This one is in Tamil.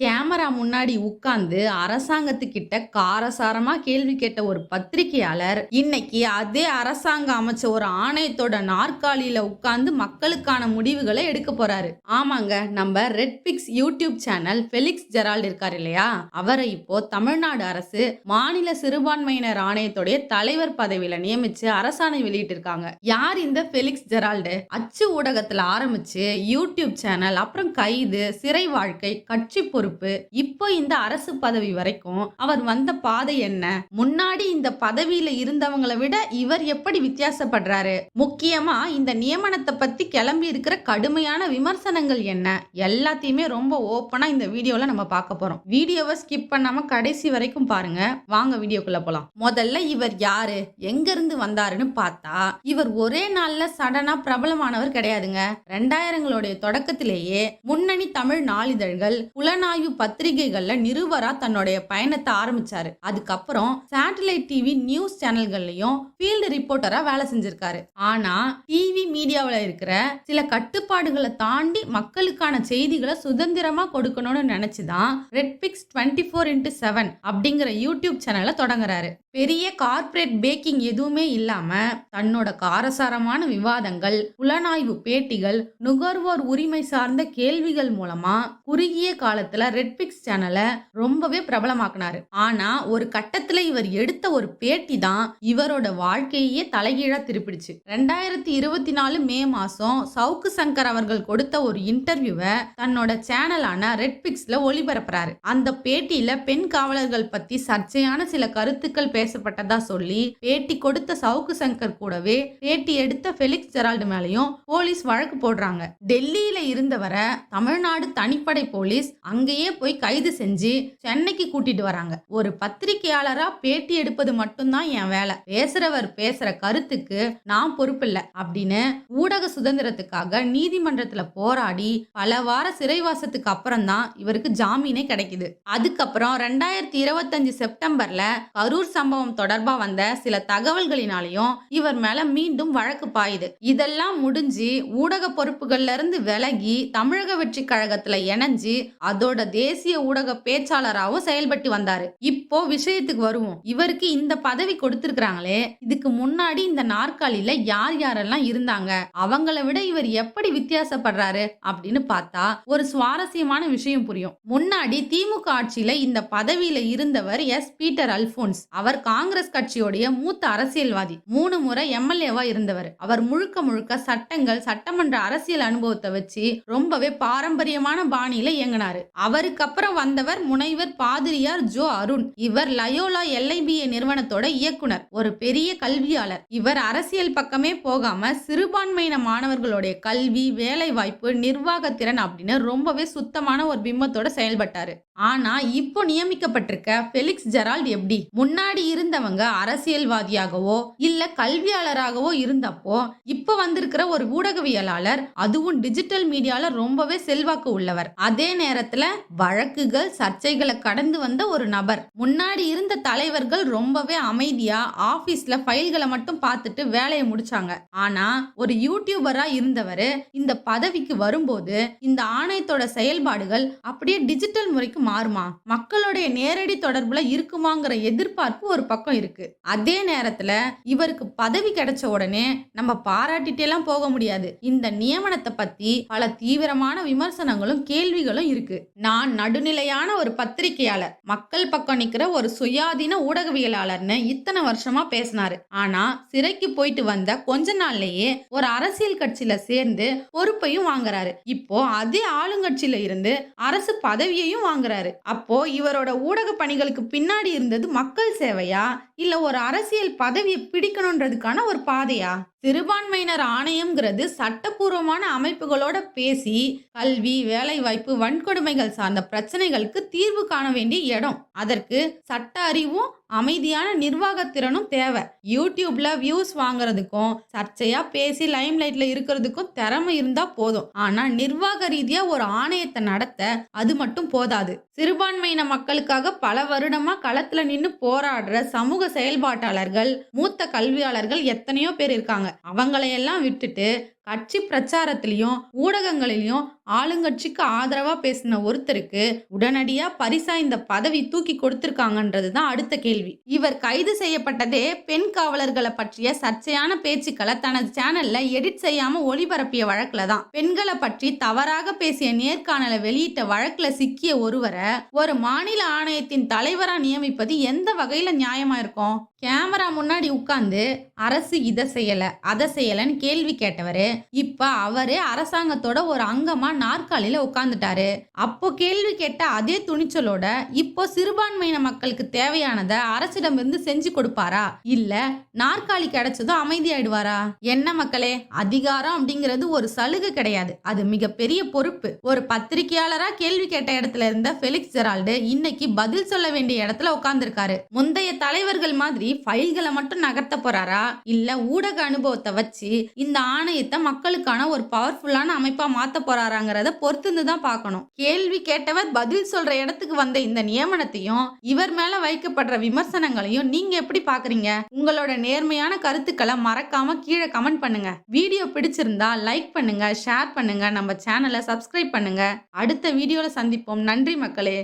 கேமரா முன்னாடி உட்கார்ந்து அரசாங்கத்துக்கிட்ட காரசாரமா கேள்வி கேட்ட ஒரு பத்திரிகையாளர் இன்னைக்கு அதே அரசாங்கம் அமைச்ச ஒரு ஆணையத்தோட நாற்காலியில உட்கார்ந்து மக்களுக்கான முடிவுகளை எடுக்க போறாரு. ஆமாங்க, நம்ம Redpix YouTube channel Felix Gerald இருக்காரு இல்லையா, அவரை இப்போ தமிழ்நாடு அரசு மாநில சிறுபான்மையினர் ஆணையத்துடைய தலைவர் பதவியில நியமிச்சு அரசாணை வெளியிட்டு இருக்காங்க. யார் இந்த ஃபெலிக்ஸ் ஜெரால்டு? அச்சு ஊடகத்துல ஆரம்பிச்சு யூடியூப் சேனல், அப்புறம் கைது, சிறை வாழ்க்கை, கட்சி பொறுப்பு, இப்போ இந்த அரசு பதவி வரைக்கும் அவர் வந்த பாதை என்ன? முன்னாடி இந்த பதவியில இருந்தவங்களை விட இவர் எப்படி வித்தியாசப்படுறாரு? முக்கியமா இந்த நியமனத்தை பத்தி கிளம்பி இருக்கிற கடுமையான விமர்சனங்கள் என்ன? எல்லாத்தையுமே ரொம்ப ஓப்பனா இந்த வீடியோல நம்ம பார்க்க போறோம். வீடியோவை ஸ்கிப் பண்ணாம கடைசி வரைக்கும் பாருங்க. வாங்க வீடியோக்குள்ள போலாம். முதல்ல இவர் யாரு, எங்க இருந்து வந்தாருன்னு பார்த்தா, இவர் ஒரே நாள்ல சடனா பிரபலமானவர் கிடையாதுங்க. 2000களுடைய தொடக்கத்திலேயே முன்னணி தமிழ் நாளிதழ்கள், புலனாய்வு பத்திரிகைகள்ல நிருபரா தன்னுடைய பயணத்தை ஆரம்பிச்சாரு. அதுக்கப்புறம் சேட்டலைட் டிவி நியூஸ் சேனல்கள்லயும் ஃபீல்டு ரிப்போர்ட்டரா வேலை செஞ்சிருக்காரு. ஆனா டிவி மீடியாவில் இருக்கிற சில கட்டுப்பாடுகளை தாண்டி மக்களுக்கான செய்திகளை சுதந்திரமா கொடுக்கணும்னு நினைச்சுதான் ரெட்பிக்ஸ் 24x7 அப்படிங்கிற யூடியூப் சேனலை தொடங்குறாரு. பெரிய கார்ப்பரேட் பேக்கிங் எதுவுமே இல்லாம தன்னோட காரசாரமான விவாதங்கள், புலனாய்வு பேட்டிகள், நுகர்வோர் உரிமை சார்ந்த கேள்விகள் மூலமா குறுகிய காலத்துல ரெட்பிக்ஸ் சேனலை ரொம்பவே பிரபலமாக்குனாரு. ஆனா ஒரு கட்டத்துல இவர் எடுத்த ஒரு பேட்டி தான் இவரோட வாழ்க்கையே தலைகீழா திருப்பிடுச்சு. 2024 மே மாசம் சவுக்கு சங்கர் அவர்கள் கொடுத்த ஒரு இன்டர்வியூவை தன்னோட சேனலான ரெட்பிக்ஸ்ல ஒளிபரப்புறாரு. அந்த பேட்டியில பெண் காவலர்கள் பத்தி சர்ச்சையான சில கருத்துக்கள் பேசப்பட்டதா சொல்லி பேட்டி கொடுத்த சவுக்கு சங்கர் கூடவே பேட்டி எடுத்த ஃபெலிக்ஸ் ஜெரால்டு மேலையும் போலீஸ் வழக்கு போடுறாங்க. டெல்லியில இருந்தவரை தமிழ்நாடு தனிப்படை போலீஸ் அங்கேயே போய் கைது செஞ்சு சென்னைக்கு கூட்டிட்டு வராங்க. ஒரு பத்திரிகையாளரா பேட்டி எடுப்பது மட்டும்தான் என் வேலை, பேசுறவர் பேசுற கருத்துக்கு நான் பொறுப்பில்லை அப்படின்னு ஊடக சுதந்திரத்துக்காக நீதிமன்றத்துல போராடி பல வார சிறைவாசத்துக்கு அப்புறம் தான் இவருக்கு ஜாமீனே கிடைக்குது. அதுக்கப்புறம் 2025 செப்டம்பர்ல கரூர் சம்பவம் தொடர்பா வந்த சில தகவல்களினாலையும் இவர் மேல மீண்டும் வழக்கு பாயுது. இதெல்லாம் முடிஞ்சு ஊடக பொறுப்புகள்ல இருந்து விலகி தமிழக வெற்றி கழகத்துல இணைஞ்சு அதோட தேசிய ஊடக பேச்சாளராகவும் செயல்பட்டு வந்தாரு. இப்போ விஷயத்துக்கு வருவோம். இவருக்கு இந்த பதவி கொடுத்திருக்காங்களே, இதுக்கு முன்னாடி இந்த நாற்காலியில யார் யாரெல்லாம் இருந்தாங்க, அவங்கள விட இவர் எப்படி வித்தியாசப்படுறாரு அப்படின்னு பார்த்தா ஒரு சுவாரஸ்யமான விஷயம் புரியும். முன்னாடி திமுக ஆட்சியில இந்த பதவியில இருந்தவர் எஸ் பீட்டர் அல்போன்ஸ். அவர் காங்கிரஸ் கட்சியோடைய மூத்த அரசியல்வாதி, 3 முறை எம்எல்ஏவா இருந்தவர். அவர் முழுக்க முழுக்க சட்டங்கள், சட்டமன்ற அரசியல் அனுபவத்தை வச்சு ரொம்பவே பாரம்பரியமான பாணியில இயங்கினாரு. அவருக்கு அப்புறம் வந்தவர் முனைவர் பாதிரியார் ஜோ அருண். இவர் லயோலா LIBA நிறுவனத்தோட இயக்குனர், ஒரு பெரிய கல்வியாளர். இவர் அரசியல் பக்கமே போகாம சிறுபான்மையின மாணவர்களுடைய கல்வி, வேலை வாய்ப்பு, நிர்வாக திறன் அப்படின்னு ரொம்பவே சுத்தமான ஒரு பிம்பத்தோட செயல்பட்டாரு. ஆனா இப்போ நியமிக்கப்பட்டிருக்க ஃபெலிக்ஸ் ஜெரால்ட் எப்படி? முன்னாடி இருந்தவங்க அரசியல்வாதியாகவோ இல்ல கல்வியாளராகவோ இருந்தப்போ, இப்போ வந்திருக்கிற ஒரு ஊடகவியலாளர், அதுவும் டிஜிட்டல் மீடியால ரொம்பவே செல்வாக்கு உள்ளவர். அதே நேரத்துல வழக்குகள், சர்ச்சைகளை கடந்து வந்த ஒரு நபர். முன்னாடி இருந்த தலைவர்கள் ரொம்பவே அமைதியா ஆபீஸ்ல ஃபைல்களை மட்டும் பார்த்துட்டு வேலையை முடிச்சாங்க. ஆனா ஒரு யூடியூபரா இருந்தவர் இந்த பதவிக்கு வரும்போது இந்த ஆணையத்தோட செயல்பாடுகள் அப்படியே டிஜிட்டல் முறைக்கு மாறுமா, மக்களுடைய நேரடி தொடர்புல இருக்குமாங்கிற எதிர்பார்ப்பு ஒரு பக்கம் இருக்கு. அதே நேரத்துல இவருக்கு பதவி கிடைச்ச உடனே நம்ம பாராட்டிட்டே எல்லாம் போக முடியாது. இந்த நியமனத்தை பத்தி பல தீவிரமான விமர்சனங்களும் கேள்விகளும் இருக்கு. நான் நடுநிலையான ஒரு பத்திரிகையாளர், மக்கள் பக்கம் நிக்கிற ஒரு சுயாதீன ஊடகவியலாளர்னு இத்தனை வருஷமா பேசினாரு. ஆனா சிறைக்கு போயிட்டு வந்த கொஞ்ச நாள்லயே ஒரு அரசியல் கட்சியில சேர்ந்து பொறுப்பையும் வாங்குறாரு. இப்போ அதே ஆளுங்கட்சியில இருந்து அரசு பதவியையும் வாங்குறாரு. அப்போ இவரோட ஊடக பணிகளுக்கு பின்னாடி இருந்தது மக்கள் சேவையா இல்ல ஒரு அரசியல் பதவியை பிடிக்கணும்ன்றதுக்கான ஒரு பாதையா? சிறுபான்மையினர் ஆணையம்ங்கிறது சட்டப்பூர்வமான அமைப்புகளோட பேசி கல்வி, வேலைவாய்ப்பு, வன்கொடுமைகள் சார்ந்த பிரச்சனைகளுக்கு தீர்வு காண வேண்டிய இடம். அதற்கு சட்ட அறிவும் அமைதியான நிர்வாகத்திறனும் தேவை. யூடியூப்ல வியூஸ் வாங்குறதுக்கும் சர்ச்சையா பேசி லைம் லைட்ல இருக்கிறதுக்கும் திறமை இருந்தா போதும். ஆனா நிர்வாக ரீதியா ஒரு ஆணையத்தை நடத்த அது மட்டும் போதாது. சிறுபான்மையின மக்களுக்காக பல வருடமா களத்துல நின்னு போராடுற சமூக செயல்பாட்டாளர்கள், மூத்த கல்வியாளர்கள் எத்தனையோ பேர் இருக்காங்க. அவங்களையெல்லாம் விட்டுட்டு கட்சி பிரச்சாரத்திலையும் ஊடகங்களிலும் ஆளுங்கட்சிக்கு ஆதரவா பேசின ஒருத்தருக்கு உடனடியா பரிசா இந்த பதவி தூக்கி கொடுத்திருக்காங்கன்றது தான் அடுத்த கேள்வி. இவர் கைது செய்யப்பட்டதே பெண் காவலர்களை பற்றிய சர்ச்சையான பேச்சுக்களை தனது சேனல்ல எடிட் செய்யாம ஒளிபரப்பிய வழக்குல தான். பெண்களை பற்றி தவறாக பேசிய நேர்காணலை வெளியிட்ட வழக்குல சிக்கிய ஒருவரை ஒரு மாநில ஆணையத்தின் தலைவரா நியமிப்பது எந்த வகையில நியாயமா இருக்கும்? கேமரா முன்னாடி உட்கார்ந்து அரசு இதை செய்யல அதை செய்யலன்னு கேள்வி கேட்டவரு இப்ப அவரே அரசாங்கத்தோட ஒரு அங்கமா நாற்காலியில உட்கார்ந்துட்டாரு. அப்போ கேள்வி கேட்ட அதே துணிச்சலோட இப்போ சிறுபான்மையின மக்களுக்கு தேவையானதை அரசிடமிருந்து செஞ்சு கொடுப்பாரா, இல்ல நாற்காலி கிடைச்சதும் அமைதியாயிடுவாரா? என்ன மக்களே, அதிகாரம் அப்படிங்கிறது ஒரு சலுகை கிடையாது, அது மிகப்பெரிய பொறுப்பு. ஒரு பத்திரிகையாளரா கேள்வி கேட்ட இடத்துல இருந்த ஃபெலிக்ஸ் ஜெரால்டு இன்னைக்கு பதில் சொல்ல வேண்டிய இடத்துல உட்கார்ந்துருக்காரு. முந்தைய தலைவர்கள் மாதிரி ஃபைல்களை மட்டும் நகர்த்த போறாரா, இல்ல ஊடக அனுபவத்தை வச்சு இந்த ஆணையத்தை மக்களுக்கான ஒரு பவர்ஃபுல்லான அமைப்பா மாத்த போறாராங்கிறத பொறுத்து தான் பார்க்கணும். கேள்வி கேட்டவர் பதில் சொல்ற இடத்துக்கு வந்த இந்த நியமனத்தையும் இவர் மேல வைக்கப்படுற விமர்சனங்களையும் நீங்க எப்படி பாக்குறீங்க? உங்களோட நேர்மையான கருத்துக்களை மறக்காம கீழே கமெண்ட் பண்ணுங்க. வீடியோ பிடிச்சிருந்தா லைக் பண்ணுங்க, ஷேர் பண்ணுங்க, நம்ம சேனலை சப்ஸ்கிரைப் பண்ணுங்க. அடுத்த வீடியோல சந்திப்போம். நன்றி மக்களே.